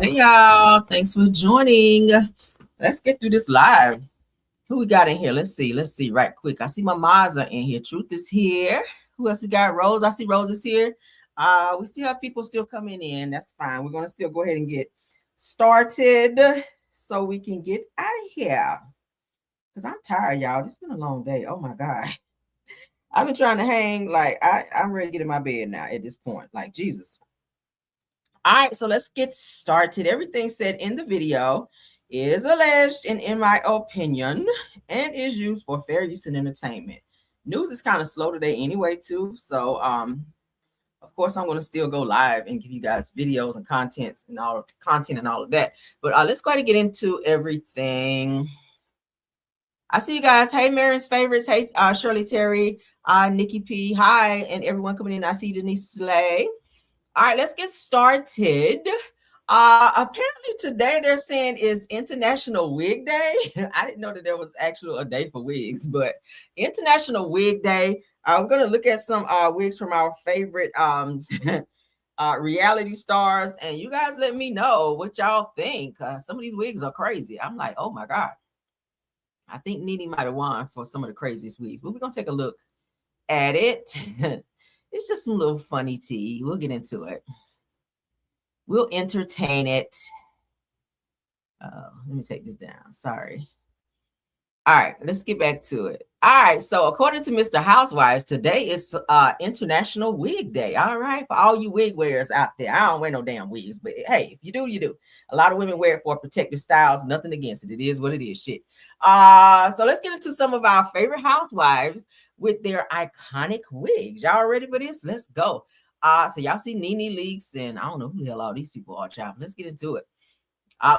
Hey y'all, thanks for joining. Let's get through this live. Who we got in here? Let's see right quick. I see my mods are in here. Truth is here. Who else we got? Rose. I see Rose is here. We still have people still coming in. That's fine. We're gonna still go ahead and get started so we can get out of here. Because I'm tired, y'all. It's been a long day. Oh my God. I've been trying to hang, like I'm ready to get in my bed now at this point. Like Jesus. All right, so let's get started. Everything said in the video is alleged and in my opinion and is used for fair use and entertainment. News is kind of slow today anyway too, so of course I'm going to still go live and give you guys videos and content and all of that. But let's go ahead and get into everything. I see you guys. Hey, Marion's favorites. Hey, Shirley Terry, Nikki P. Hi, and everyone coming in. I see Denise Slay. All right, let's get started. Apparently today they're saying is International Wig Day. I didn't know that there was actually a day for wigs, but International Wig Day. We're gonna look at some wigs from our favorite reality stars, and you guys let me know what y'all think. Some of these wigs are crazy. I'm like, oh my God. I think Nene might have won for some of the craziest wigs, but we're gonna take a look at it. It's just some little funny tea. We'll get into it. We'll entertain it. Let me take this down. Sorry. All right, let's get back to it. All right, so according to Mr. Housewives, today is International Wig Day. All right, for all you wig wearers out there. I don't wear no damn wigs, but hey, if you do, you do. A lot of women wear it for protective styles. Nothing against it. It is what it is. Shit. So let's get into some of our favorite housewives with their iconic wigs. Y'all ready for this? Let's go. So y'all see Nene Leakes, and I don't know who the hell all these people are, child. Let's get into it.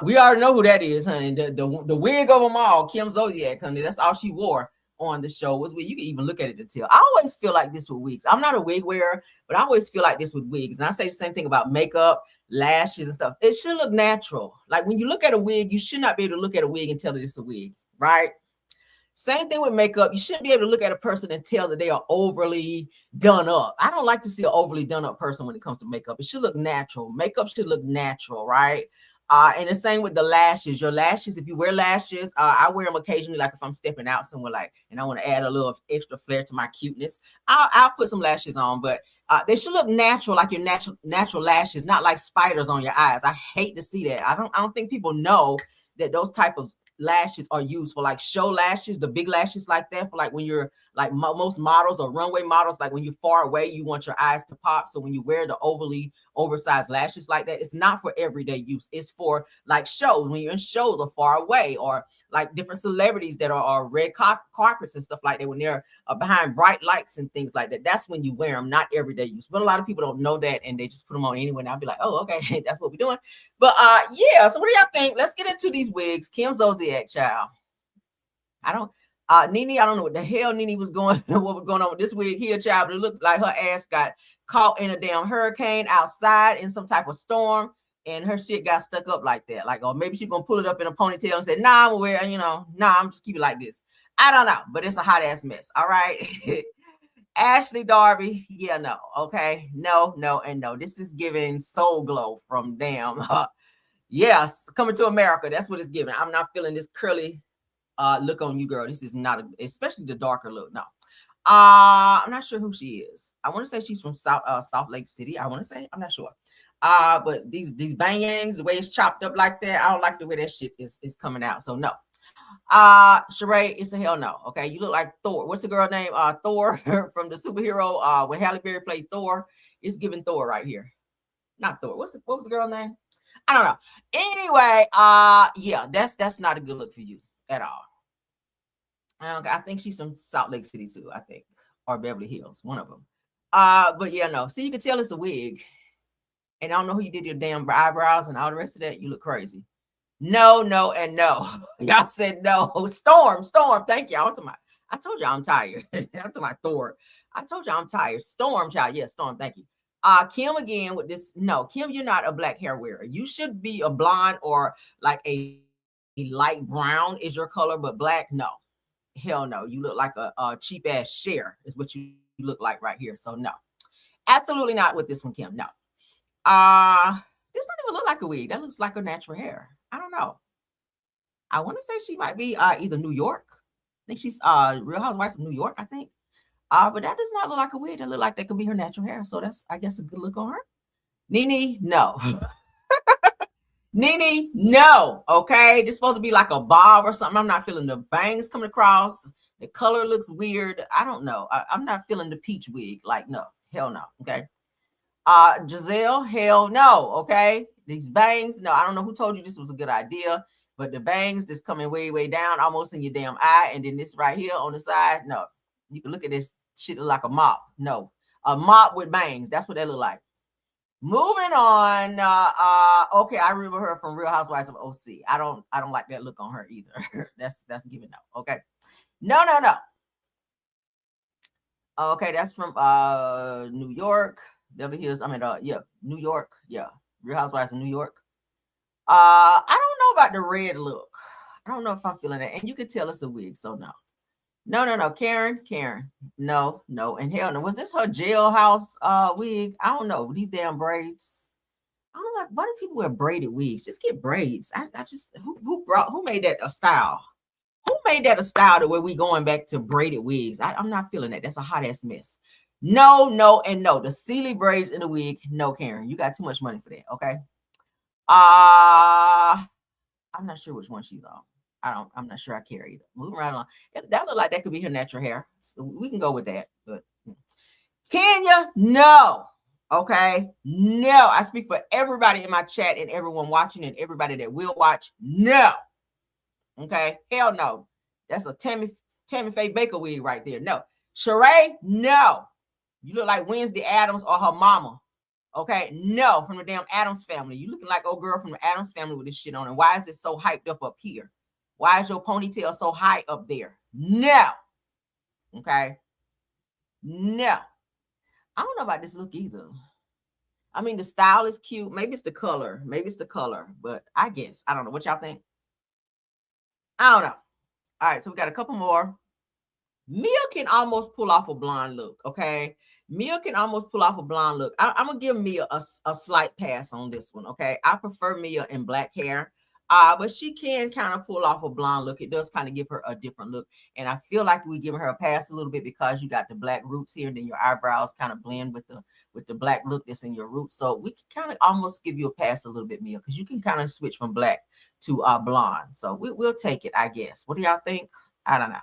We already know who that is, honey. The wig of them all, Kim Zodiac, honey. That's all she wore on the show. Was wig. You can even look at it to tell. I always feel like this with wigs. I'm not a wig wearer, but I always feel like this with wigs. And I say the same thing about makeup, lashes, and stuff. It should look natural. Like when you look at a wig, you should not be able to look at a wig and tell that it's a wig, right? Same thing with makeup. You shouldn't be able to look at a person and tell that they are overly done up. I don't like to see an overly done up person when it comes to makeup. It should look natural. Makeup should look natural, right? And the same with the lashes. Your lashes, if you wear lashes, I wear them occasionally, like if I'm stepping out somewhere, like, and I want to add a little extra flair to my cuteness, I'll put some lashes on, but they should look natural, like your natural lashes, not like spiders on your eyes. I hate to see that. I don't think people know that those type of lashes are used for like show lashes, the big lashes like that, for like when you're like most models or runway models, like when you're far away, you want your eyes to pop. So when you wear the overly oversized lashes like that, it's not for everyday use. It's for like shows, when you're in shows or far away, or like different celebrities that are red carpets and stuff like that, when they're behind bright lights and things like that. That's when you wear them, not everyday use. But a lot of people don't know that, and they just put them on anyway. And I'll be like, oh, okay, that's what we're doing. But yeah, so what do y'all think? Let's get into these wigs. Kim Zodiac, child. I don't Nene, I don't know what the hell Nene was going what was going on with this wig here, child, but it looked like her ass got caught in a damn hurricane outside in some type of storm, and her shit got stuck up like that. Like, or maybe she's gonna pull it up in a ponytail and say, nah, I'm aware, I'm just keep it like this. I don't know, but it's a hot ass mess. All right. Ashley Darby, yeah, no, okay, no, and no. This is giving Soul Glow from damn yes, Coming to America. That's what it's giving. I'm not feeling this curly look on you, girl. This is not especially the darker look. No. I'm not sure who she is. I want to say she's from South Lake City. I want to say, I'm not sure. But these bangs, the way it's chopped up like that, I don't like the way that shit is coming out. So no. Sheree, it's a hell no. Okay, you look like Thor. What's the girl name? Thor from the superhero. When Halle Berry played Thor, it's giving Thor right here. Not Thor. What was the girl name? I don't know. Anyway, yeah, that's not a good look for you at all. I think she's from Salt Lake City too, I think, or Beverly Hills, one of them. But yeah, no. See, you can tell it's a wig, and I don't know who you did your damn eyebrows and all the rest of that. You look crazy. No, and no. Y'all said no. Storm. Thank you. I told you I'm tired. I'm to my Thor. I told you I'm tired. Storm, child. Yes, Storm. Thank you. Kim again with this. No, Kim, you're not a black hair wearer. You should be a blonde or like a light brown is your color, but black, no. Hell no. You look like a cheap ass Cher is what you look like right here. So no, absolutely not with this one, Kim. No. This doesn't even look like a wig. That looks like her natural hair. I don't know. I want to say she might be either New York. I think she's Real Housewives of New York, I think. But that does not look like a wig. That look like that could be her natural hair. So that's, I guess, a good look on her. Nene, no. Nene, no. Okay, this supposed to be like a bob or something. I'm not feeling the bangs coming across. The color looks weird. I don't know. I'm not feeling the peach wig. Like, no, hell no. Okay. Giselle, hell no. Okay. These bangs, no, I don't know who told you this was a good idea, but the bangs just coming way, way down, almost in your damn eye. And then this right here on the side, no. You can look at this shit look like a mop. No. A mop with bangs. That's what that look like. Moving on. Okay, I remember her from Real Housewives of OC. I don't like that look on her either. that's giving no. Okay. No. Okay, that's from New York. Beverly Hills. I mean, New York. Yeah. Real Housewives of New York. I don't know about the red look. I don't know if I'm feeling that. And you can tell it's a wig, so no. No. Karen. No. And hell no. Was this her jailhouse wig? I don't know. These damn braids. I don't know. Why do people wear braided wigs? Just get braids. I just who made that a style? Who made that a style to where we going back to braided wigs? I'm not feeling that. That's a hot ass mess. No, and no. The Sealy braids in the wig. No, Karen. You got too much money for that. Okay. I'm not sure which one she's on. I'm not sure I care either. Moving right along. That look like that could be her natural hair. So we can go with that. But Kenya, no. Okay. No. I speak for everybody in my chat and everyone watching and everybody that will watch. No. Okay. Hell no. That's a Tammy Faye Baker wig right there. No. Sheree, no. You look like Wednesday Addams or her mama. Okay, no, from the damn Addams family. You looking like old girl from the Addams family with this shit on. And why is it so hyped up here? Why is your ponytail so high up there? No. Okay. No. I don't know about this look either. I mean, the style is cute. Maybe it's the color. But I guess. I don't know. What y'all think? I don't know. All right, so we got a couple more. Mia can almost pull off a blonde look, okay? Mia can almost pull off a blonde look. I'm going to give Mia a slight pass on this one, okay? I prefer Mia in black hair, but she can kind of pull off a blonde look. It does kind of give her a different look, and I feel like we're giving her a pass a little bit because you got the black roots here, and then your eyebrows kind of blend with the black look that's in your roots. So we can kind of almost give you a pass a little bit, Mia, because you can kind of switch from black to blonde. So we'll take it, I guess. What do y'all think? I don't know.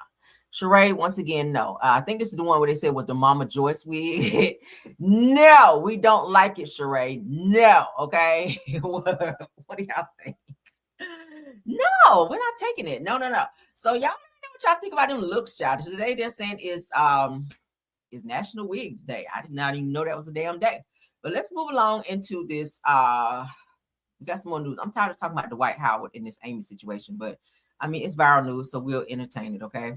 Sheree, once again, no. I think this is the one where they said was the Mama Joyce wig. No, we don't like it, Sheree. No, okay. What do y'all think? No, we're not taking it. No. So y'all let me know what y'all think about them looks, y'all. Today they're saying is National Wig Day. I did not even know that was a damn day. But let's move along into this. We got some more news. I'm tired of talking about Dwight Howard in this Amy situation, but I mean it's viral news, so we'll entertain it, okay?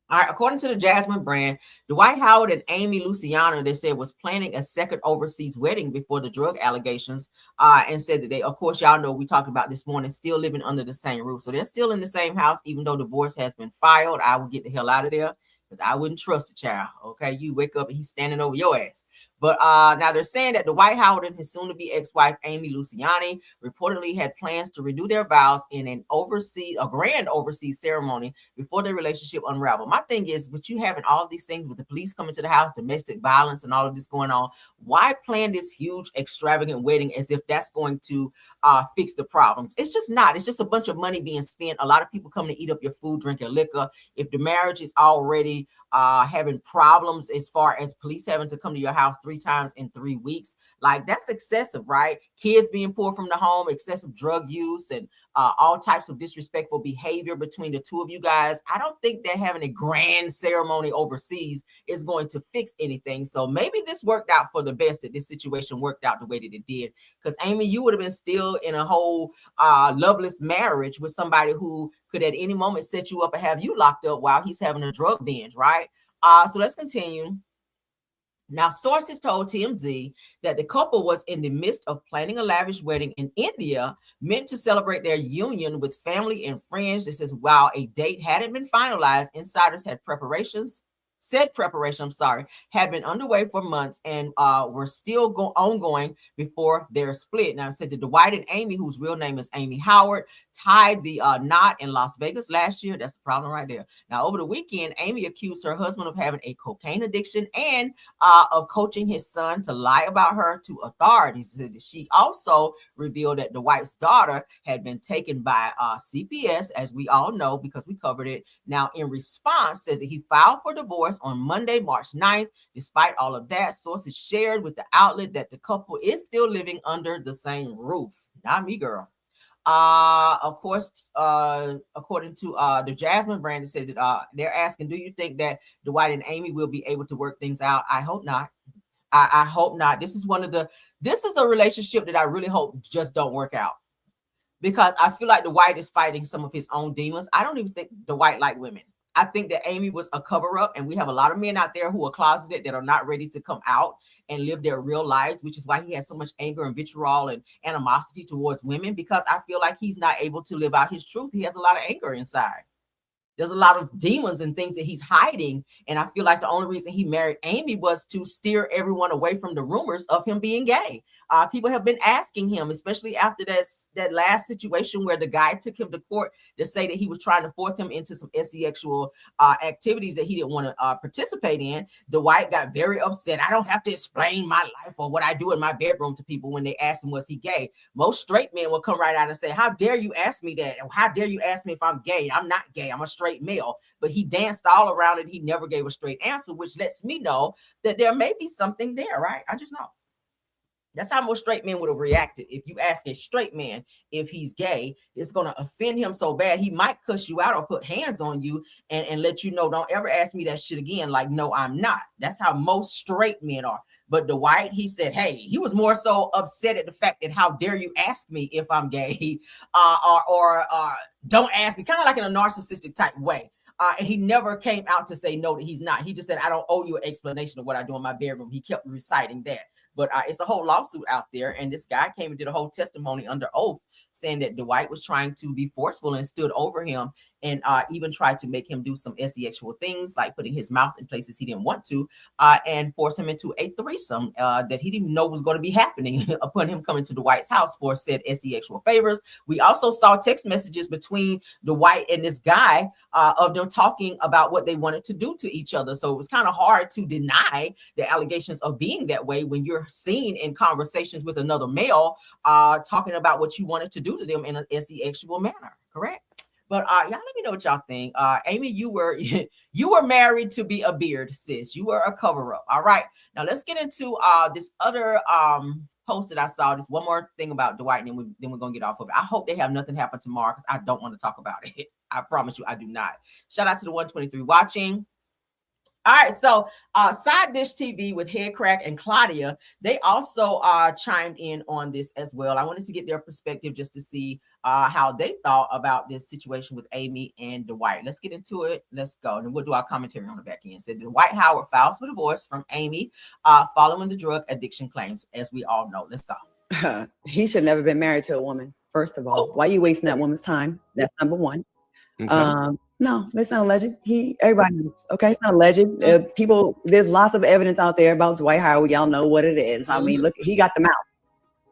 All right, according to the Jasmine brand, Dwight Howard and Amy Luciano, they said, was planning a second overseas wedding before the drug allegations, and said that they, of course, y'all know we talked about this morning, still living under the same roof. So they're still in the same house, even though divorce has been filed. I will get the hell out of there because I wouldn't trust the child. Okay, you wake up and he's standing over your ass. But now they're saying that Dwight Howard and his soon-to-be ex-wife, Amy Luciani, reportedly had plans to renew their vows in a grand overseas ceremony before their relationship unraveled. My thing is, with you having all of these things with the police coming to the house, domestic violence and all of this going on, why plan this huge, extravagant wedding as if that's going to fix the problems? It's just not. It's just a bunch of money being spent. A lot of people coming to eat up your food, drink your liquor. If the marriage is already having problems as far as police having to come to your house 3 times in 3 weeks, like that's excessive, right? Kids being pulled from the home, excessive drug use, and all types of disrespectful behavior between the two of you guys. I don't think that having a grand ceremony overseas is going to fix anything. So maybe this worked out for the best, that this situation worked out the way that it did. Because Amy, you would have been still in a whole loveless marriage with somebody who could at any moment set you up and have you locked up while he's having a drug binge, right? So let's continue. Now, sources told TMZ that the couple was in the midst of planning a lavish wedding in India meant to celebrate their union with family and friends. This is while a date hadn't been finalized, insiders had preparations Said preparation, I'm sorry, had been underway for months and were still ongoing before their split. Now, I said that Dwight and Amy, whose real name is Amy Howard, tied the knot in Las Vegas last year. That's the problem right there. Now, over the weekend, Amy accused her husband of having a cocaine addiction and of coaching his son to lie about her to authorities. She also revealed that Dwight's daughter had been taken by CPS, as we all know, because we covered it. Now, in response, says that he filed for divorce on Monday, March 9th. Despite all of that, sources shared with the outlet that the couple is still living under the same roof. Not me, girl. Of course, according to the Jasmine brand, it says that they're asking, do you think that Dwight and Amy will be able to work things out? I hope not. I hope not. This is a relationship that I really hope just don't work out, because I feel like Dwight is fighting some of his own demons. I don't even think Dwight like women. I think that Amy was a cover-up, and we have a lot of men out there who are closeted that are not ready to come out and live their real lives, which is why he has so much anger and vitriol and animosity towards women, because I feel like he's not able to live out his truth. He has a lot of anger inside. There's a lot of demons and things that he's hiding. And I feel like the only reason he married Amy was to steer everyone away from the rumors of him being gay. People have been asking him, especially after that last situation where the guy took him to court to say that he was trying to force him into some sexual activities that he didn't want to participate in. Dwight got very upset. I don't have to explain my life or what I do in my bedroom to people when they ask him, was he gay? Most straight men will come right out and say, how dare you ask me that? How dare you ask me if I'm gay? I'm not gay. I'm a straight male. But he danced all around it. He never gave a straight answer, which lets me know that there may be something there, right? I just know. That's how most straight men would have reacted. If you ask a straight man if he's gay, it's going to offend him so bad, he might cuss you out or put hands on you and let you know, don't ever ask me that shit again. Like, no, I'm not. That's how most straight men are. But Dwight, he said, hey, he was more so upset at the fact that how dare you ask me if I'm gay, or don't ask me, kind of like in a narcissistic type way. And he never came out to say no, that he's not. He just said, I don't owe you an explanation of what I do in my bedroom. He kept reciting that. But it's a whole lawsuit out there. And this guy came and did a whole testimony under oath saying that Dwight was trying to be forceful and stood over him and even tried to make him do some sexual things, like putting his mouth in places he didn't want to, and force him into a threesome that he didn't know was going to be happening upon him coming to Dwight's house for said sexual favors. We also saw text messages between Dwight and this guy of them talking about what they wanted to do to each other. So it was kind of hard to deny the allegations of being that way when you're seen in conversations with another male talking about what you wanted to do to them in a sexual manner, correct? But y'all let me know what y'all think. Amy, you were married to be a beard, sis. You were a cover-up. All right. Now let's get into this other post that I saw. This one more thing about Dwight, and then we're gonna get off of it. I hope they have nothing happen tomorrow, because I don't want to talk about it. I promise you, I do not. Shout out to the 123 watching. All right, so Side Dish TV with Head Crack and Claudia, they also chimed in on this as well. I wanted to get their perspective just to see how they thought about this situation with Amy and Dwight. Let's get into it. Let's go. And we'll do our commentary on the back end. Said Dwight Howard files for divorce from Amy following the drug addiction claims, as we all know. Let's go. He should never been married to a woman, first of all. Why are you wasting that woman's time? That's number one. Okay. No, that's not alleged. Everybody knows. Okay, it's not alleged. People, there's lots of evidence out there about Dwight Howard. Y'all know what it is. I mean, look, he got the mouth.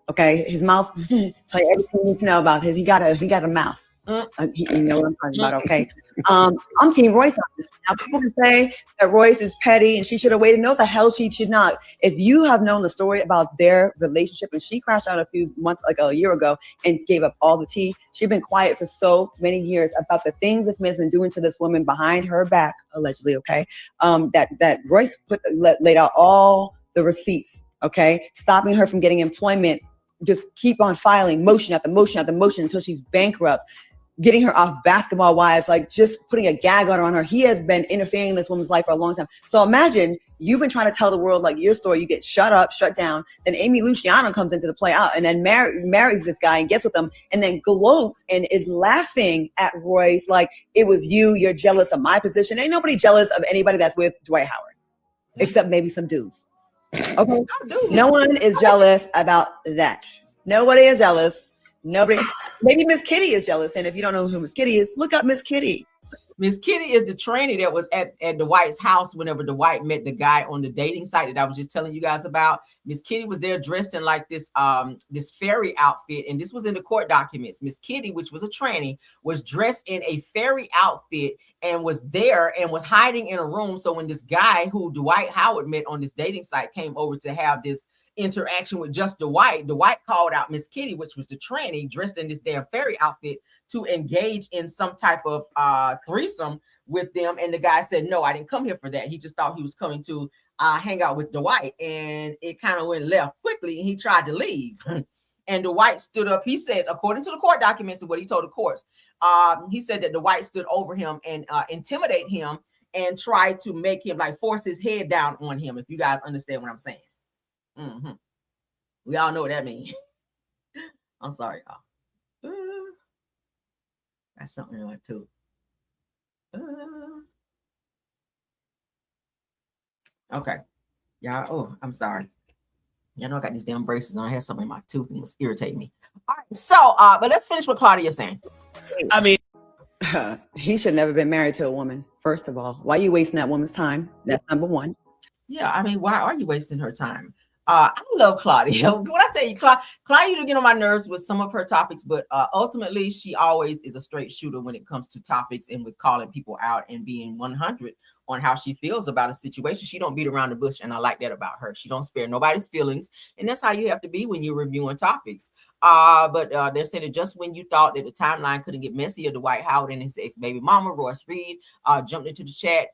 Okay, his mouth tell you everything you need to know about his. He got a mouth. You know what I'm talking about. Okay. I'm Team Royce on this. Now, people can say that Royce is petty and she should have waited. No, the hell she should not. If you have known the story about their relationship, and she crashed out a few months, like a year ago, and gave up all the tea. She's been quiet for so many years about the things this man's been doing to this woman behind her back, allegedly. Okay. That Royce laid out all the receipts. Okay. Stopping her from getting employment. Just keep on filing motion after motion after motion until she's bankrupt. Getting her off Basketball Wives, like just putting a gag order on her. He has been interfering in this woman's life for a long time. So imagine you've been trying to tell the world like your story. You get shut up, shut down. Then Amy Luciano comes into the play out and then marries this guy and gets with him and then gloats and is laughing at Royce like it was you. You're jealous of my position. Ain't nobody jealous of anybody that's with Dwight Howard, except maybe some dudes. Okay, no one is jealous about that. Nobody is jealous. Nobody, maybe Miss Kitty is jealous. And if you don't know who Miss Kitty is, look up Miss Kitty. Miss Kitty is the tranny that was at Dwight's house whenever Dwight met the guy on the dating site that I was just telling you guys about. Miss Kitty was there dressed in like this fairy outfit, and this was in the court documents. Miss Kitty, which was a tranny, was dressed in a fairy outfit and was there and was hiding in a room. So when this guy who Dwight Howard met on this dating site came over to have this interaction with just Dwight called out Miss Kitty, which was the tranny dressed in this damn fairy outfit, to engage in some type of threesome with them. And the guy said, no, I didn't come here for that. He just thought he was coming to hang out with Dwight. And it kind of went left quickly, and he tried to leave. And Dwight stood up. He said, according to the court documents and what he told the courts, he said that Dwight stood over him and intimidate him and tried to make him like force his head down on him, if you guys understand what I'm saying. Mm-hmm. We all know what that means. I'm sorry, y'all. That's something like too. Okay, y'all. Oh, I'm sorry. Y'all know I got these damn braces and I had something in my tooth and it was irritating me. All right, so but let's finish what Claudia's saying. I mean, he should never been married to a woman. First of all, why are you wasting that woman's time? That's number one. Yeah, I mean, why are you wasting her time? I love Claudia. When I tell you, Claudia to get on my nerves with some of her topics, but ultimately she always is a straight shooter when it comes to topics and with calling people out and being 100 on how she feels about a situation. She don't beat around the bush, and I like that about her. She don't spare nobody's feelings, and that's how you have to be when you're reviewing topics. But they're saying that just when you thought that the timeline couldn't get messier, Dwight Howard and his ex-baby mama, Royce Reed, jumped into the chat.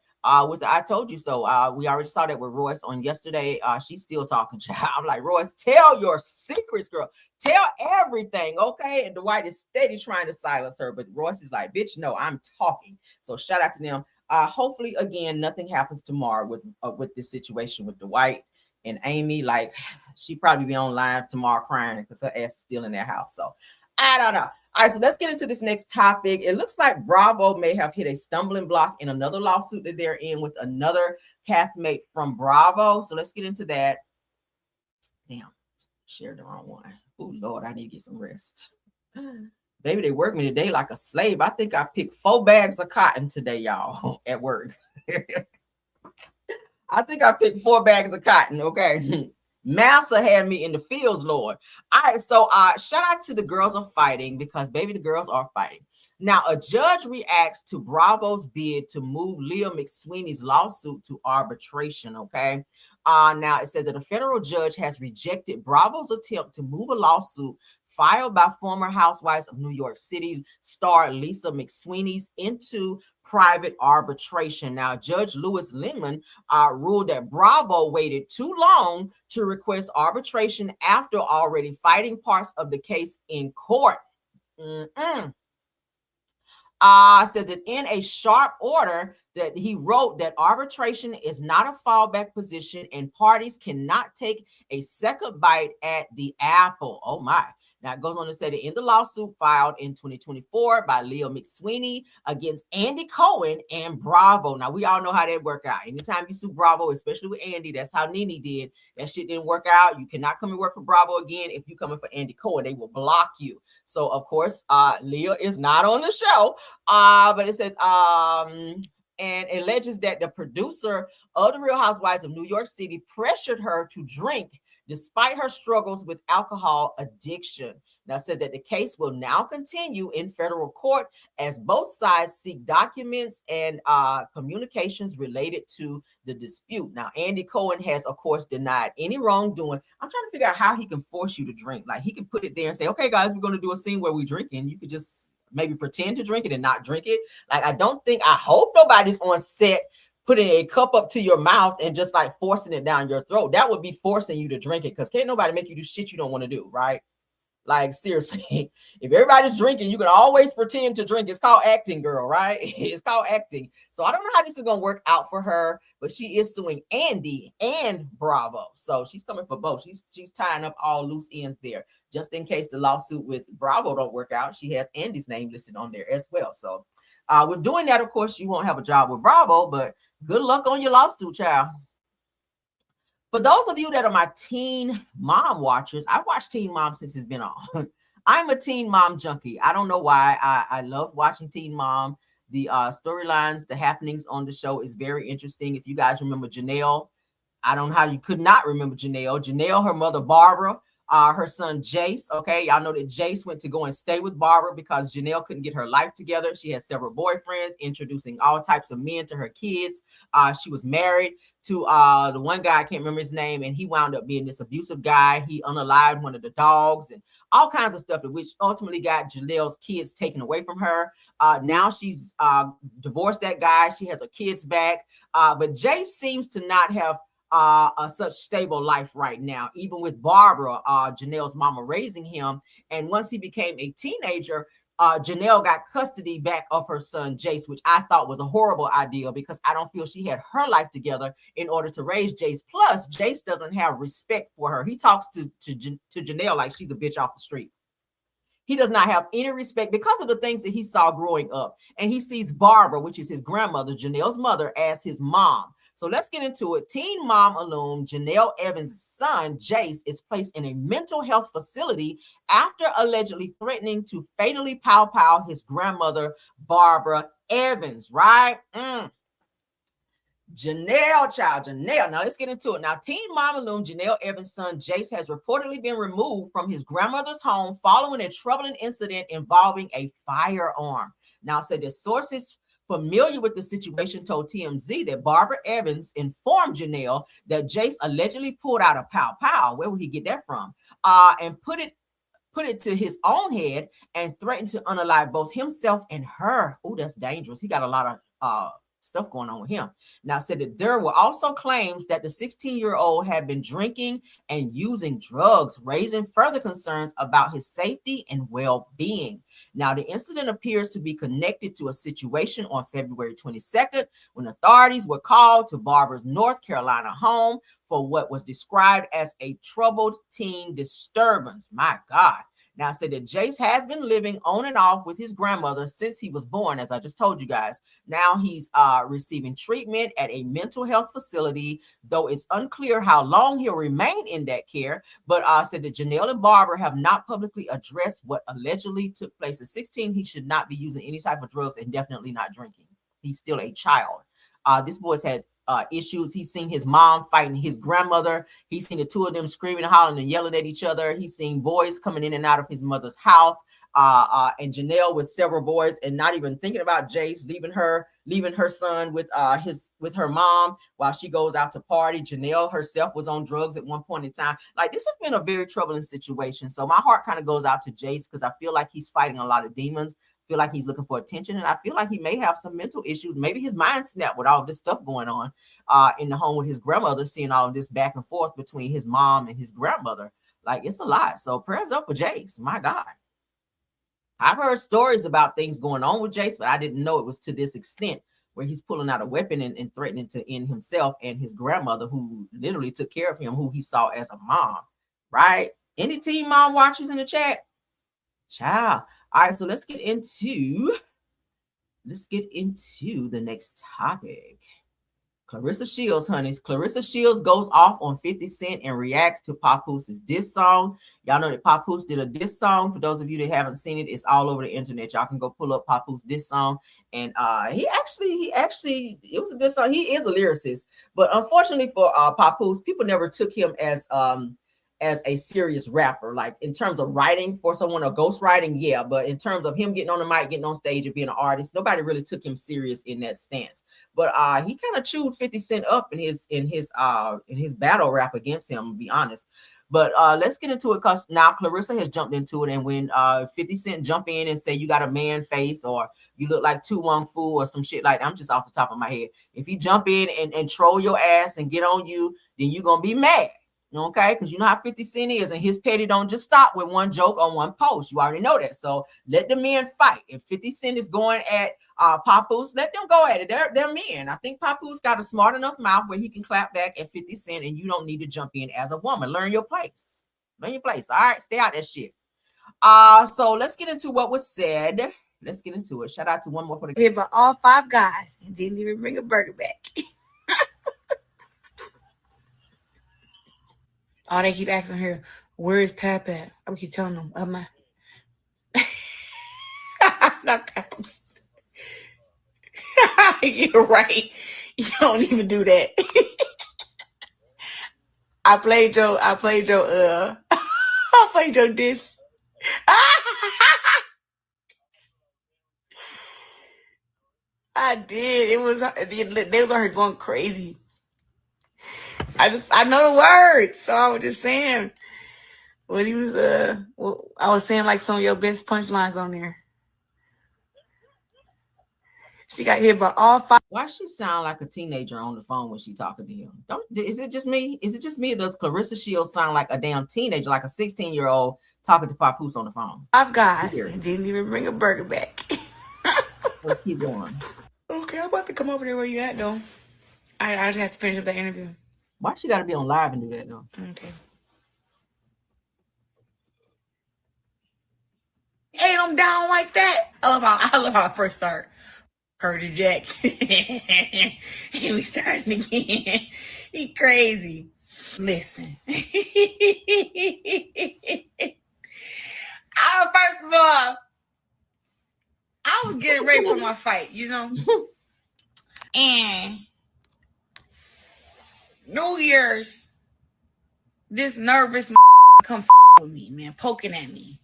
With I told you so. We already saw that with Royce on yesterday. She's still talking, child. I'm like, Royce, tell your secrets, girl. Tell everything, okay? And Dwight is steady trying to silence her, but Royce is like, bitch, no, I'm talking. So shout out to them. Hopefully, again, nothing happens tomorrow with this situation with Dwight and Amy. Like, she probably be on live tomorrow crying because her ass is still in their house. So I don't know. All right, so let's get into this next topic. It looks like Bravo may have hit a stumbling block in another lawsuit that they're in with another castmate from Bravo. So let's get into that. Damn, shared the wrong one. Oh, Lord, I need to get some rest. Baby, they work me today like a slave. I think I picked 4 bags of cotton today, y'all, at work. I think I picked 4 bags of cotton, okay? Massa had me in the fields, Lord. All right, so shout out to the girls are fighting because, baby, the girls are fighting. Now, a judge reacts to Bravo's bid to move Leah McSweeney's lawsuit to arbitration, okay? Now, it says that a federal judge has rejected Bravo's attempt to move a lawsuit filed by former Housewives of New York City star Lisa McSweeney's into private arbitration. Now, Judge Louis Lehman ruled that Bravo waited too long to request arbitration after already fighting parts of the case in court. Says that in a sharp order that he wrote that arbitration is not a fallback position and parties cannot take a second bite at the apple. Oh my. Now, it goes on to say that in the lawsuit filed in 2024 by Leah McSweeney against Andy Cohen and Bravo. Now, we all know how that worked out. Anytime you sue Bravo, especially with Andy, that's how Nene did. That shit didn't work out. You cannot come and work for Bravo again if you're coming for Andy Cohen. They will block you. So, of course, Leah is not on the show. But it says, and alleges that the producer of The Real Housewives of New York City pressured her to drink despite her struggles with alcohol addiction. Now, said that the case will now continue in federal court as both sides seek documents and communications related to the dispute. Now, Andy Cohen has, of course, denied any wrongdoing. I'm trying to figure out how he can force you to drink. Like, he can put it there and say, okay, guys, we're going to do a scene where we drink, and you could just maybe pretend to drink it and not drink it. Like, I hope nobody's on set putting a cup up to your mouth and just like forcing it down your throat. That would be forcing you to drink it, because can't nobody make you do shit you don't want to do, right? Like, seriously, if everybody's drinking, you can always pretend to drink. It's called acting, girl, right? It's called acting. So I don't know how this is going to work out for her, but she is suing Andy and Bravo. So she's coming for both. She's tying up all loose ends there. Just in case the lawsuit with Bravo don't work out, she has Andy's name listed on there as well. So with doing that, of course, you won't have a job with Bravo, but good luck on your lawsuit, child. For those of you that are my Teen Mom watchers, I've watched Teen Mom since it's been on. I'm a Teen Mom junkie. I don't know why. I love watching Teen Mom. The storylines, the happenings on the show is very interesting. If you guys remember Janelle, I don't know how you could not remember Janelle. Janelle, her mother Barbara, her son Jace. Okay, y'all know that Jace went to go and stay with Barbara because Janelle couldn't get her life together. She had several boyfriends, introducing all types of men to her kids. She was married to the one guy, I can't remember his name, and he wound up being this abusive guy. He unalived one of the dogs and all kinds of stuff, which ultimately got Janelle's kids taken away from her. Now she's divorced that guy. She has her kids back. But Jace seems to not have a such stable life right now, even with Barbara, Janelle's mama, raising him. And once he became a teenager, Janelle got custody back of her son Jace, which I thought was a horrible idea because I don't feel she had her life together in order to raise Jace. Plus, Jace doesn't have respect for her. He talks to Janelle like she's a bitch off the street. He does not have any respect because of the things that he saw growing up. And he sees Barbara, which is his grandmother, Janelle's mother, as his mom. So let's get into it. Teen mom alum Janelle Evans' son, Jace, is placed in a mental health facility after allegedly threatening to fatally pow his grandmother, Barbara Evans, right? Janelle. Now let's get into it. Now, teen mom alum Janelle Evans' son, Jace, has reportedly been removed from his grandmother's home following a troubling incident involving a firearm. Now, said the sources familiar with the situation told TMZ that Barbara Evans informed Janelle that Jace allegedly pulled out a pow. Where would he get that from? And put it to his own head and threatened to unalive both himself and her. Oh, that's dangerous. He got a lot of stuff going on with him. Now, said that there were also claims that the 16-year-old had been drinking and using drugs, raising further concerns about his safety and well-being. Now, the incident appears to be connected to a situation on February 22nd when authorities were called to Barbara's North Carolina home for what was described as a troubled teen disturbance. My God. Now, said that Jace has been living on and off with his grandmother since he was born, as I just told you guys. Now he's receiving treatment at a mental health facility, though it's unclear how long he'll remain in that care. But said that Janelle and Barbara have not publicly addressed what allegedly took place. At 16, he should not be using any type of drugs and definitely not drinking. He's still a child. This boy's had issues. He's seen his mom fighting his grandmother. He's seen the two of them screaming, hollering, and yelling at each other. He's seen boys coming in and out of his mother's house. And Janelle with several boys, and not even thinking about Jace, leaving her son with her mom while she goes out to party. Janelle herself was on drugs at one point in time. Like, this has been a very troubling situation. So my heart kind of goes out to Jace because I feel like he's fighting a lot of demons. Feel like he's looking for attention, and I feel like he may have some mental issues. Maybe his mind snapped with all this stuff going on in the home with his grandmother, seeing all of this back and forth between his mom and his grandmother. Like, it's a lot. So prayers up for Jace. My God. I've heard stories about things going on with Jace, but I didn't know it was to this extent where he's pulling out a weapon and threatening to end himself and his grandmother, who literally took care of him, who he saw as a mom, right? Any teen mom watchers in the chat? Ciao. All right, so let's get into the next topic. Clarissa Shields, honeys. Clarissa Shields goes off on 50 Cent and reacts to Papoose' diss song. Y'all know that Papoose did a diss song. For those of you that haven't seen it, it's all over the internet. Y'all can go pull up Papoose diss song. And he actually, it was a good song. He is a lyricist. But unfortunately for Papoose, people never took him as a serious rapper. Like, in terms of writing for someone, or ghostwriting, yeah, but in terms of him getting on the mic, getting on stage and being an artist, nobody really took him serious in that stance. But he kind of chewed 50 Cent up in his battle rap against him, to be honest. But let's get into it, because now Clarissa has jumped into it. And when 50 Cent jump in and say you got a man face, or you look like 2-1 fool, or some shit like that, I'm just off the top of my head. If he jump in and troll your ass and get on you, then you're going to be mad. Okay, because you know how 50 Cent is, and his petty don't just stop with one joke on one post. You already know that. So let the men fight. If 50 Cent is going at Papoose, let them go at it. They're men. I think Papoose got a smart enough mouth where he can clap back at 50 Cent, and you don't need to jump in as a woman. Learn your place. Learn your place. All right, stay out that shit. So let's get into what was said. Let's get into it. Shout out to one more for the game. But all 5 guys, and didn't even bring a burger back. Oh, they keep asking her, where is Pap at? I keep telling them, my. Not Pap. You're right. You don't even do that. I played your I played your diss. I did. It was they were here going crazy. I know the words, so I was just saying what he was well, I was saying like some of your best punchlines on there. She got hit by all 5. Why she sound like a teenager on the phone when she talking to him? Is it just me? Is it just me, or does Clarissa Shields sound like a damn teenager, like a 16-year-old talking to Papoose on the phone? 5 guys and didn't even bring a burger back. Let's keep going. Okay, I'm about to come over there where you at though. I just have to finish up that interview. Why she got to be on live and do that though? Okay. Ate them down like that. I love how I first start. Heard the Jack. And we starting again. He crazy. Listen. First of all, I was getting ready for my fight, you know? And New Year's, this nervous come with me, man, poking at me.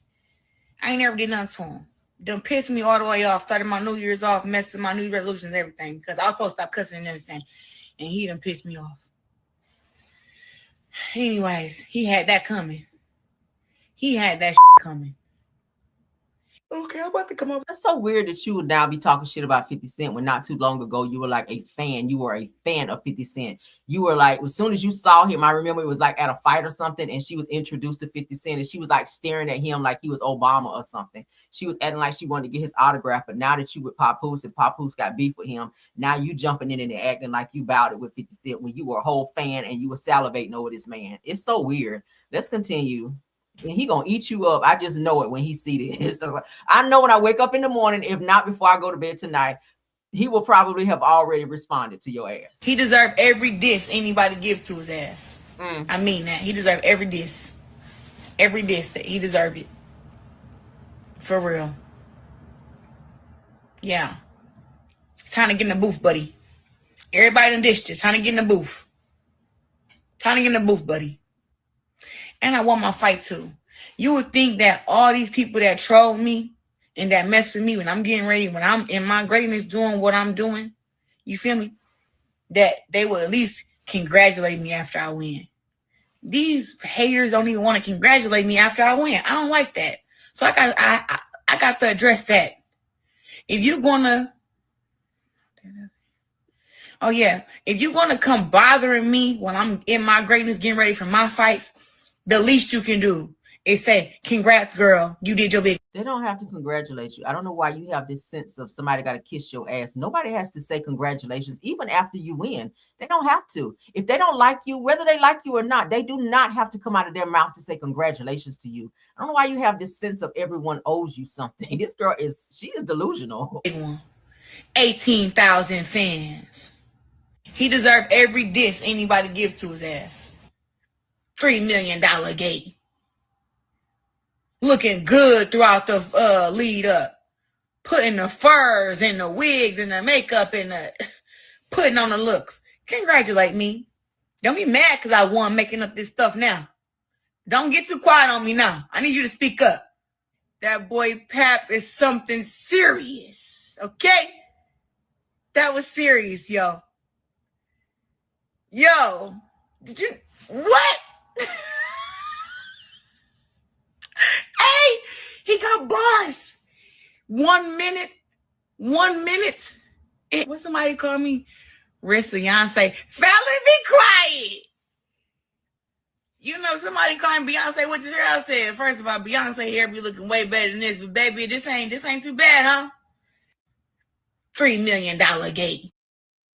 I ain't never did nothing to him. Done pissed me all the way off, started my New Year's off, messed with my New Year's resolutions and everything, because I was supposed to stop cussing and everything. And he done pissed me off. Anyways, he had that coming. He had that coming. Okay, I'm about to come over. That's so weird that you would now be talking shit about 50 Cent when not too long ago you were like a fan. You were a fan of 50 Cent. You were like, as soon as you saw him, I remember it was like at a fight or something, and she was introduced to 50 Cent, and she was like staring at him like he was Obama or something. She was acting like she wanted to get his autograph, but now that you with Papoose and Papoose got beef with him, now you jumping in and acting like you bowed it with 50 Cent when you were a whole fan and you were salivating over this man. It's so weird. Let's continue. And he gonna eat you up. I just know it when he see this. I know when I wake up in the morning, if not before I go to bed tonight, he will probably have already responded to your ass. He deserved every diss anybody gives to his ass. I mean that. He deserved every diss. Every diss that he deserved it. For real. Yeah. It's time to get in the booth, buddy. Everybody in the district, time to get in the booth. Time to get in the booth, buddy. And I won my fight too. You would think that all these people that troll me and that mess with me when I'm getting ready, when I'm in my greatness doing what I'm doing, you feel me? That they will at least congratulate me after I win. These haters don't even want to congratulate me after I win. I don't like that. So I got to address that. If you're gonna, if you're gonna come bothering me when I'm in my greatness, getting ready for my fights, the least you can do is say, congrats, girl. You did your big. They don't have to congratulate you. I don't know why you have this sense of somebody got to kiss your ass. Nobody has to say congratulations, even after you win. They don't have to. If they don't like you, whether they like you or not, they do not have to come out of their mouth to say congratulations to you. I don't know why you have this sense of everyone owes you something. This girl she is delusional. 18,000 fans. He deserved every diss anybody gives to his ass. $3 million gate. Looking good throughout the lead up. Putting the furs and the wigs and the makeup and the putting on the looks. Congratulate me. Don't be mad because I won making up this stuff now. Don't get too quiet on me now. I need you to speak up. That boy Pap is something serious. Okay? That was serious, yo. Yo. Did you... What? Hey, he got bars. 1 minute. What somebody call me? Rest Beyonce. Fella, be quiet. You know, somebody calling Beyonce what this girl said. First of all, Beyonce hair be looking way better than this, but baby, this ain't too bad, huh? $3 million gate.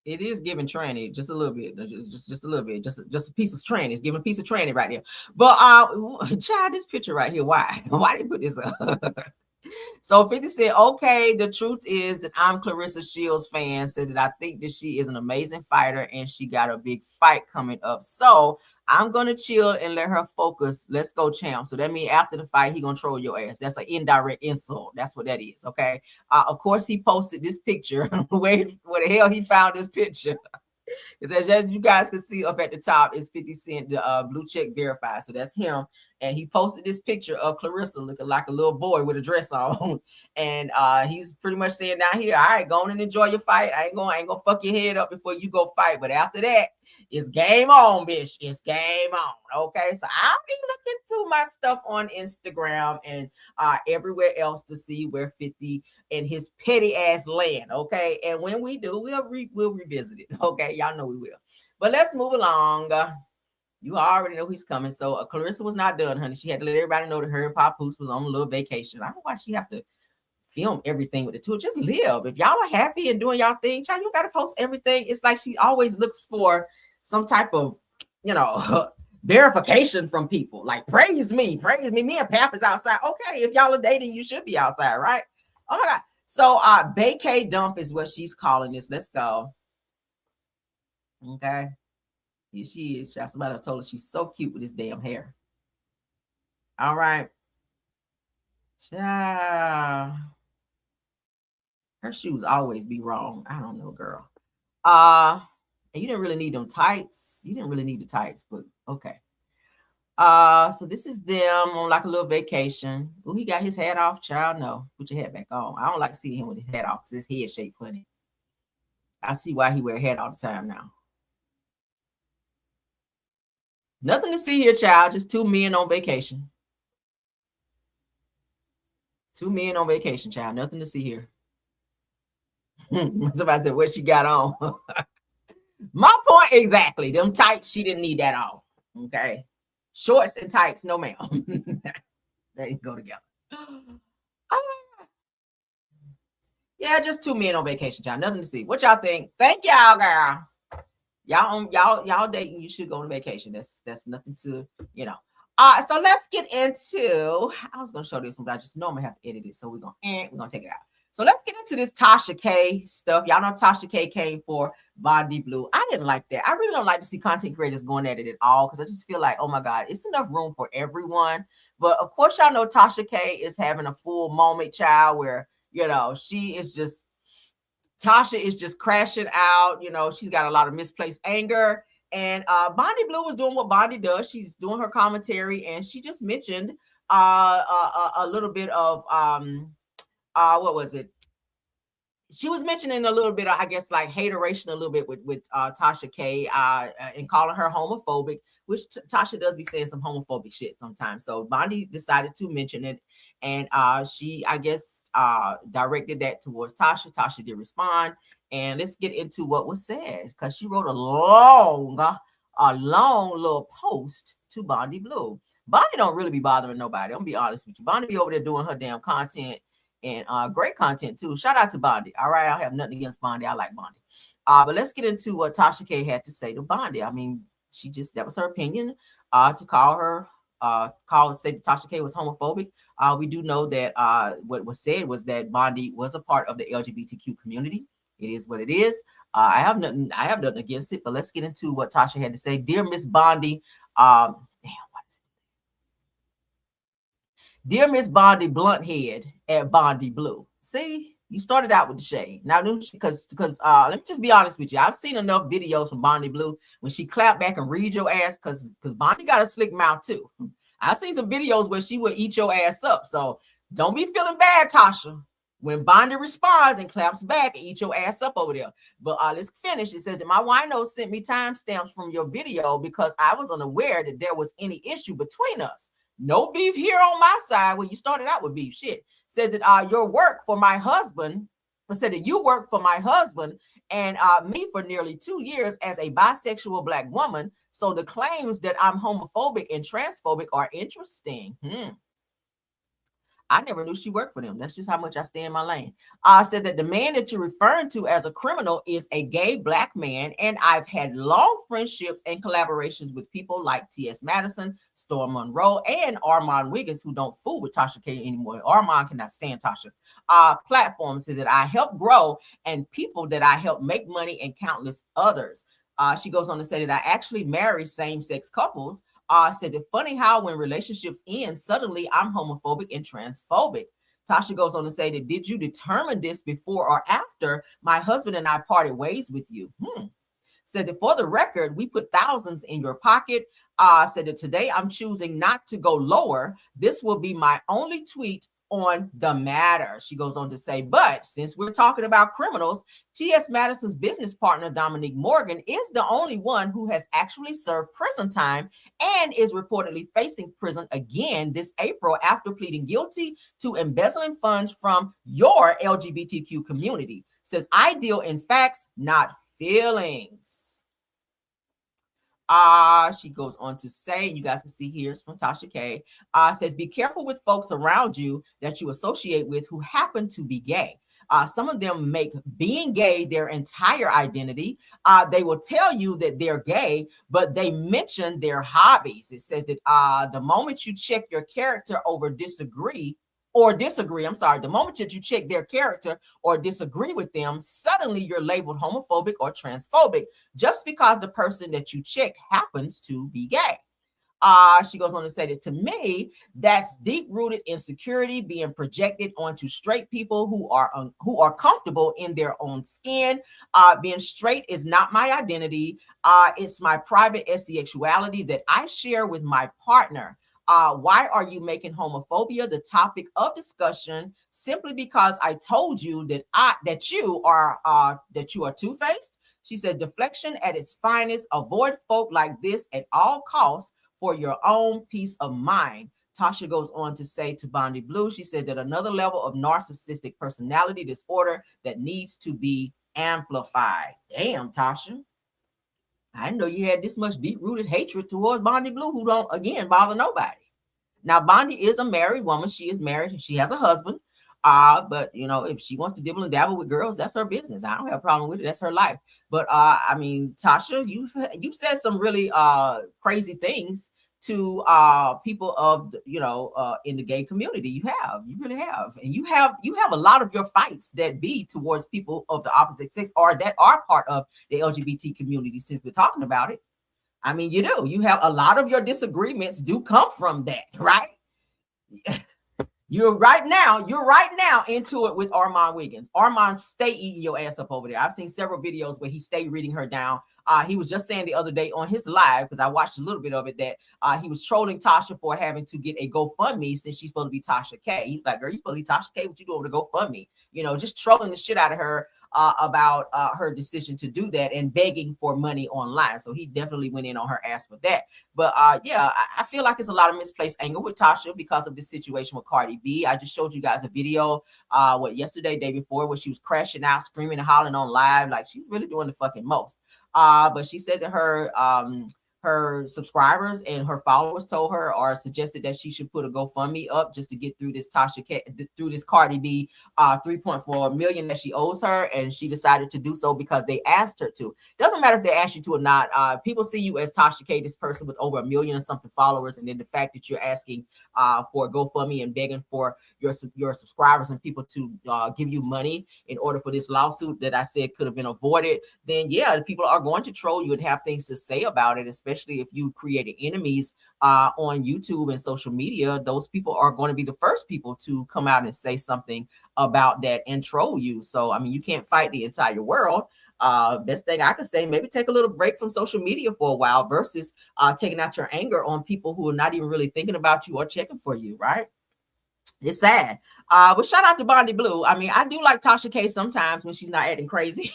It is giving tranny just a little bit, just a little bit, just a piece of tranny. It's giving a piece of tranny right there. But child, this picture right here, why they put this up? So 50 said, okay, the truth is that I'm Clarissa Shields' fan, said that I think that she is an amazing fighter and she got a big fight coming up. So I'm going to chill and let her focus. Let's go, champ. So that means after the fight, he going to troll your ass. That's an indirect insult. That's what that is, okay? Of course, he posted this picture. where the hell he found this picture? As you guys can see up at the top, is 50 Cent, the blue check verified. So that's him. And he posted this picture of Clarissa looking like a little boy with a dress on. And he's pretty much saying down here, all right, go on and enjoy your fight. I ain't gonna fuck your head up before you go fight. But after that, it's game on, bitch. It's game on. Okay. So I'll be looking through my stuff on Instagram and everywhere else to see where 50 and his petty ass land. Okay. And when we do, we'll revisit it. Okay. Y'all know we will. But let's move along. You already know he's coming. So Clarissa was not done, honey. She had to let everybody know that her and Papoose was on a little vacation. I don't know why she have to film everything with the two. Just live. If y'all are happy and doing y'all thing, child, you got to post everything. It's like she always looks for some type of, verification from people. Like, praise me. Me and Pap is outside. Okay, if y'all are dating, you should be outside, right? Oh my God. So vacay dump is what she's calling this. Let's go. Okay. Here she is. Somebody told her she's so cute with this damn hair. All right. Child. Her shoes always be wrong. I don't know, girl. And you didn't really need them tights. You didn't really need the tights, but okay. So this is them on like a little vacation. Oh, he got his hat off. Child, no. Put your hat back on. I don't like seeing him with his hat off because his head shaped funny. I see why he wear a hat all the time now. Nothing to see here, child. Just two men on vacation. Two men on vacation, child. Nothing to see here. Somebody said, what she got on? My point exactly. Them tights, she didn't need that on. Okay. Shorts and tights, no ma'am. They go together. Yeah, just two men on vacation, child. Nothing to see. What y'all think? Thank y'all, girl. Y'all dating, you should go on vacation. That's nothing to, so let's get into, I was gonna show this one, but I just know I'm gonna have to edit it. So we're gonna take it out. So let's get into this Tasha K stuff. Y'all know Tasha K came for Bondi Blue. I didn't like that. I really don't like to see content creators going at it at all because I just feel like, oh my God, it's enough room for everyone. But of course, y'all know Tasha K is having a full moment, child, where, she is just, Tasha is just crashing out. She's got a lot of misplaced anger. And Bondi Blue was doing what Bondi does. She's doing her commentary, and she just mentioned a little bit of what was it? She was mentioning a little bit of, I guess, like hateration a little bit with Tasha K and calling her homophobic, which Tasha does be saying some homophobic shit sometimes. So Bondi decided to mention it, and she, I guess, directed that towards Tasha. Tasha did respond, and let's get into what was said because she wrote a long little post to Bondi Blue. Bondi don't really be bothering nobody. I'm gonna be honest with you. Bondi be over there doing her damn content. And great content too. Shout out to Bondi. All right, I have nothing against Bondi. I like Bondi. But let's get into what Tasha K had to say to Bondi. I mean, that was her opinion. To say that Tasha K was homophobic. We do know that what was said was that Bondi was a part of the LGBTQ community. It is what it is. I have nothing against it. But let's get into what Tasha had to say. Dear Miss Bondi, Dear Miss Bondi Blunt-Head at Bondi Blue. See, you started out with the shade. Now, because let me just be honest with you. I've seen enough videos from Bondi Blue when she clapped back and read your ass because Bondi got a slick mouth too. I've seen some videos where she would eat your ass up. So don't be feeling bad, Tasha, when Bondi responds and claps back and eat your ass up over there. But let's finish. It says that my wino sent me timestamps from your video because I was unaware that there was any issue between us. No beef here on my side. When you started out with beef, shit. Said that your work for my husband, said that you work for my husband and me for nearly 2 years as a bisexual Black woman. So the claims that I'm homophobic and transphobic are interesting. I never knew she worked for them. That's just how much I stay in my lane. Said that the man that you're referring to as a criminal is a gay Black man, and I've had long friendships and collaborations with people like T.S. Madison, Storm Monroe, and Armand Wiggins, who don't fool with Tasha K anymore. Armand cannot stand Tasha. Platforms that I help grow and people that I help make money and countless others. She goes on to say that I actually marry same-sex couples. Said it's funny how when relationships end, suddenly I'm homophobic and transphobic. Tasha goes on to say that, did you determine this before or after my husband and I parted ways with you? Said that for the record, we put thousands in your pocket. Said that today I'm choosing not to go lower. This will be my only tweet on the matter. She goes on to say, but since we're talking about criminals, T.S. Madison's business partner, Dominique Morgan, is the only one who has actually served prison time and is reportedly facing prison again this April after pleading guilty to embezzling funds from your LGBTQ community. Says, I deal in facts, not feelings. She goes on to say, you guys can see here, it's from Tasha K. Says, be careful with folks around you that you associate with who happen to be gay. Some of them make being gay their entire identity. They will tell you that they're gay, but they mention their hobbies. It says that the moment you check your character over the moment that you check their character or disagree with them, suddenly you're labeled homophobic or transphobic just because the person that you check happens to be gay. She goes on to say that to me, that's deep-rooted insecurity being projected onto straight people who are comfortable in their own skin. Being straight is not my identity. It's my private sexuality that I share with my partner. Why are you making homophobia the topic of discussion simply because I told you that you are two-faced? She said, deflection at its finest. Avoid folk like this at all costs for your own peace of mind. Tasha goes on to say to Bondi Blue, she said that another level of narcissistic personality disorder that needs to be amplified. Damn, Tasha. I didn't know you had this much deep-rooted hatred towards Bondi Blue, who don't, again, bother nobody. Now, Bondi is a married woman. She is married. She has a husband. But, you know, if she wants to dibble and dabble with girls, that's her business. I don't have a problem with it. That's her life. But, I mean, Tasha, you've said some really crazy things to people of, in the gay community. You really have. And you have a lot of your fights that be towards people of the opposite sex or that are part of the LGBT community, since we're talking about it. I mean, you do. You have a lot of your disagreements do come from that, right? You're right now into it with Armand Wiggins. Armand, stay eating your ass up over there. I've seen several videos where he stayed reading her down. He was just saying the other day on his live, because I watched a little bit of it, that he was trolling Tasha for having to get a GoFundMe since she's supposed to be Tasha K. He's like, girl, you supposed to be Tasha K. What you doing with a GoFundMe? Just trolling the shit out of her about her decision to do that and begging for money online. So he definitely went in on her ass for that. But I feel like it's a lot of misplaced anger with Tasha because of this situation with Cardi B. I just showed you guys a video yesterday, day before, where she was crashing out, screaming and hollering on live, like she's really doing the fucking most. But she said that her subscribers and her followers told her or suggested that she should put a GoFundMe up just to get through this through this Cardi B $3.4 million that she owes her, and she decided to do so because they asked her to. Doesn't matter if they asked you to or not. People see you as Tasha K, this person with over 1 million or something followers, and then the fact that you're asking for a GoFundMe and begging for your subscribers and people to give you money in order for this lawsuit that I said could have been avoided, then yeah, people are going to troll you and have things to say about it, especially if you created enemies on YouTube and social media. Those people are going to be the first people to come out and say something about that and troll you. So, I mean, you can't fight the entire world. Best thing I could say, maybe take a little break from social media for a while versus taking out your anger on people who are not even really thinking about you or checking for you, right? It's sad. But shout out to Bondi Blue. I mean, I do like Tasha K sometimes when she's not acting crazy,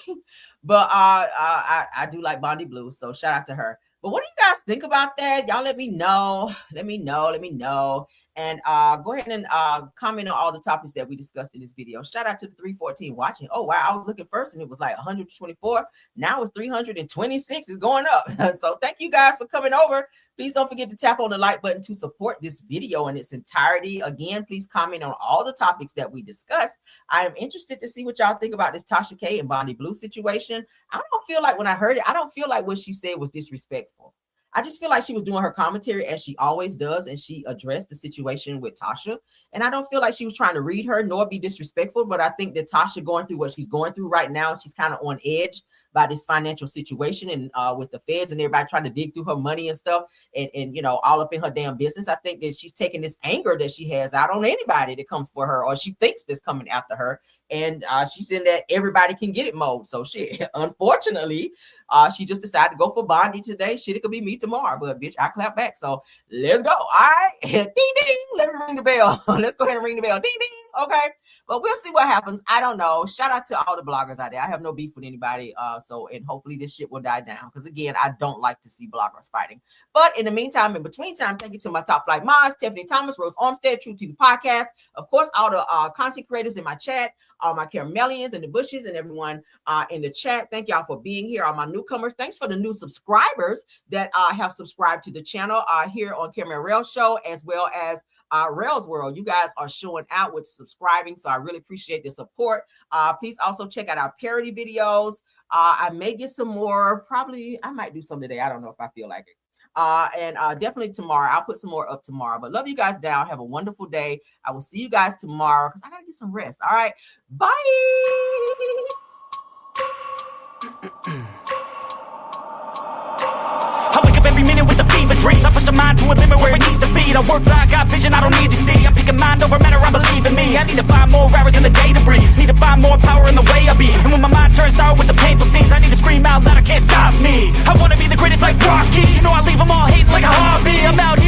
but I do like Bondi Blue. So shout out to her. But what do you guys think about that? Y'all let me know. Let me know. And go ahead and comment on all the topics that we discussed in this video. Shout out to the 314 watching. Oh, wow. I was looking first and it was like 124. Now it's 326. It's going up. So thank you guys for coming over. Please don't forget to tap on the like button to support this video in its entirety. Again, please comment on all the topics that we discussed. I am interested to see what y'all think about this Tasha K and Bondi Blue situation. I don't feel like when I heard it, I don't feel like what she said was disrespectful. I just feel like she was doing her commentary as she always does, and she addressed the situation with Tasha. And I don't feel like she was trying to read her nor be disrespectful, but I think that Tasha going through what she's going through right now, she's kind of on edge by this financial situation and with the feds and everybody trying to dig through her money and stuff and you know, all up in her damn business. I think that she's taking this anger that she has out on anybody that comes for her or she thinks that's coming after her. And she's in that everybody can get it mode. So shit, unfortunately, she just decided to go for Bondi today. Shit, it could be me tomorrow, but bitch, I clap back. So let's go. All right. Ding, ding. Let me ring the bell. Let's go ahead and ring the bell. Ding, ding. Okay. But we'll see what happens. I don't know. Shout out to all the bloggers out there. I have no beef with anybody. So, and hopefully this shit will die down. Because again, I don't like to see bloggers fighting. But in the meantime, in between time, thank you to my top flight mods, Tiffany Thomas, Rose Armstead, True TV Podcast. Of course, all the content creators in my chat, all my caramelians and the bushes and everyone in the chat. Thank y'all for being here. All my newcomers. Thanks for the new subscribers that have subscribed to the channel here on Caramel Rail Show, as well as Rails World. You guys are showing out with subscribing, so I really appreciate the support. Please also check out our parody videos. I may get some more. Probably I might do some today. I don't know if I feel like it. And definitely tomorrow. I'll put some more up tomorrow. But love you guys down. Have a wonderful day. I will see you guys tomorrow because I gotta get some rest. All right. Bye. I wake up every minute with the fever dreams. I push my mind to a limit where it needs to be. I work blind, got vision I don't need to see. I'm picking mind over matter, I believe in me. I need to find more hours in the day to breathe. Need to find more power in the way I be. And when my mind turns sour with the painful scenes, I need to scream out loud, I can't stop me. I wanna be the greatest like Rocky. You know I leave them all hating like a hobby. I'm out